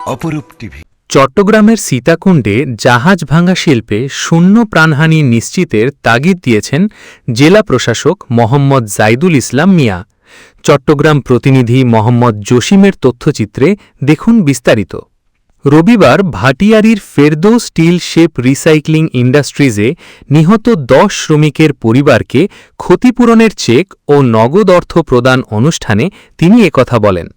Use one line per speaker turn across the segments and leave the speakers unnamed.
অপরূপ টিভি।
চট্টগ্রামের সীতাকুণ্ডে জাহাজ ভাঙা শিল্পে শূন্য প্রাণহানি নিশ্চিতের তাগিদ দিয়েছেন জেলা প্রশাসক মোহাম্মদ জাইদুল ইসলাম মিয়া। চট্টগ্রাম প্রতিনিধি মোহাম্মদ জসিমের তথ্যচিত্রে দেখুন বিস্তারিত। রবিবার ভাটিয়ারীর ফেরদৌস স্টিল শেপ রিসাইক্লিং ইন্ডাস্ট্রিজে নিহত ১০ শ্রমিকের পরিবারকে ক্ষতিপূরণের চেক ও নগদ অর্থ প্রদান অনুষ্ঠানে তিনি একথা বলেন।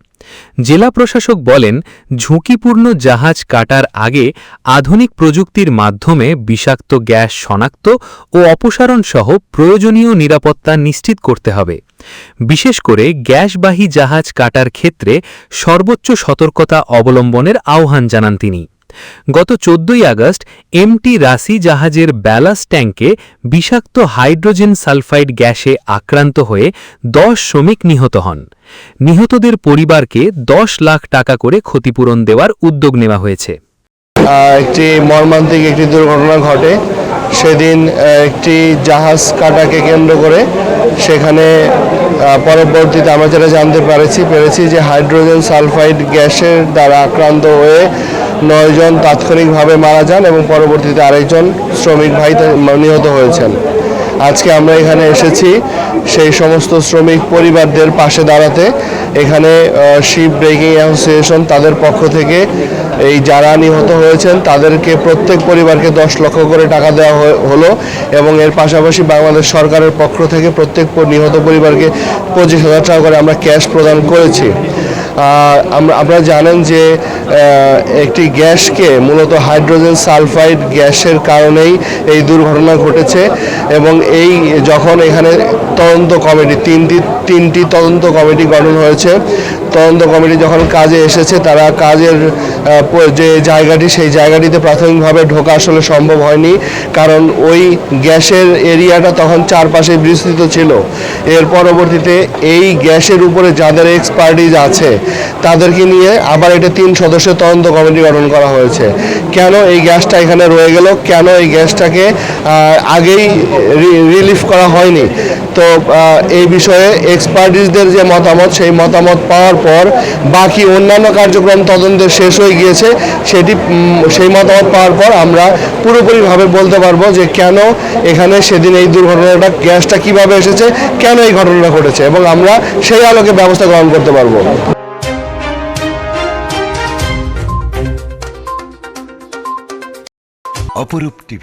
জেলা প্রশাসক বলেন, ঝুঁকিপূর্ণ জাহাজ কাটার আগে আধুনিক প্রযুক্তির মাধ্যমে বিষাক্ত গ্যাস শনাক্ত ও অপসারণ সহ প্রয়োজনীয় নিরাপত্তা নিশ্চিত করতে হবে। বিশেষ করে গ্যাসবাহী জাহাজ কাটার ক্ষেত্রে সর্বোচ্চ সতর্কতা অবলম্বনের আহ্বান জানান তিনি। গত ১৪ই আগস্ট এমটি রাসি জাহাজের ব্যালাস্ট ট্যাঙ্কে বিষাক্ত হাইড্রোজেন সালফাইড গ্যাসে আক্রান্ত হয়ে ১০ শ্রমিক নিহত হন। নিহতদের পরিবারকে ১০ লাখ টাকা করে ক্ষতিপূরণ দেওয়ার উদ্যোগ নেওয়া হয়েছে।
একটি মর্মান্তিক একটি দুর্ঘটনা ঘটে। সেদিন একটি জাহাজ কাটাকে কেন্দ্র করে সেখানে পরবর্তীতে আমরা যেটা জানতে পেরেছি যে হাইড্রোজেন সালফাইড গ্যাসের দ্বারা আক্রান্ত হয়ে ৯ জন তাৎক্ষণিকভাবে মারা যান এবং পরবর্তীতে আরেকজন শ্রমিক ভাই নিহত হয়েছেন। আজকে আমরা এখানে এসেছি সেই সমস্ত শ্রমিক পরিবারদের পাশে দাঁড়াতে। এখানে শিপ ব্রেকিং অ্যাসোসিয়েশন তাদের পক্ষ থেকে এই যারা নিহত হয়েছেন তাদেরকে প্রত্যেক পরিবারকে ১০ লক্ষ করে টাকা দেওয়া হলো এবং এর পাশাপাশি বাংলাদেশ সরকারের পক্ষ থেকে প্রত্যেক নিহত পরিবারকে ২৫,০০০ টাকা করে আমরা ক্যাশ প্রদান করেছি। আপনারা জানেন যে একটি গ্যাসকে মূলত হাইড্রোজেন সালফাইড গ্যাসের কারণেই এই দুর্ঘটনা ঘটেছে এবং এই যখন এখানে তদন্ত কমিটি তিনটি তদন্ত কমিটি গঠন হয়েছে, তদন্ত কমিটি যখন কাজে এসেছে তারা কাজের যে জায়গাটি সেই জায়গাটিতে প্রাথমিকভাবে ঢোকা আসলে সম্ভব হয়নি, কারণ ওই গ্যাসের এরিয়াটা তখন চারপাশে বিস্তৃত ছিল। এর পরবর্তীতে এই গ্যাসের উপরে যাদের এক্সপার্টিজ আছে তাদেরকে নিয়ে আবার এটা ৩ সদস্যের তদন্ত কমিটি গঠন করা হয়েছে। কেন এই গ্যাসটা এখানে রয়ে গেল, কেন এই গ্যাসটাকে আগেই রিলিফ করা হয়নি, তো এই বিষয়ে এক্সপার্টিসদের যে মতামত সেই মতামত পাওয়ার পর বাকি অন্যান্য কার্যক্রম তদন্তের শেষ হয়ে গিয়েছে। সেই মতামত পাওয়ার পর আমরা পুরোপুরিভাবে বলতে পারবো যে কেন এখানে সেদিন এই দুর্ঘটনাটা গ্যাসটা কিভাবে এসেছে, কেন এই ঘটনাটা ঘটেছে এবং আমরা সেই আলোকে ব্যবস্থা গ্রহণ করতে পারবো।
অপরূপ টিভি।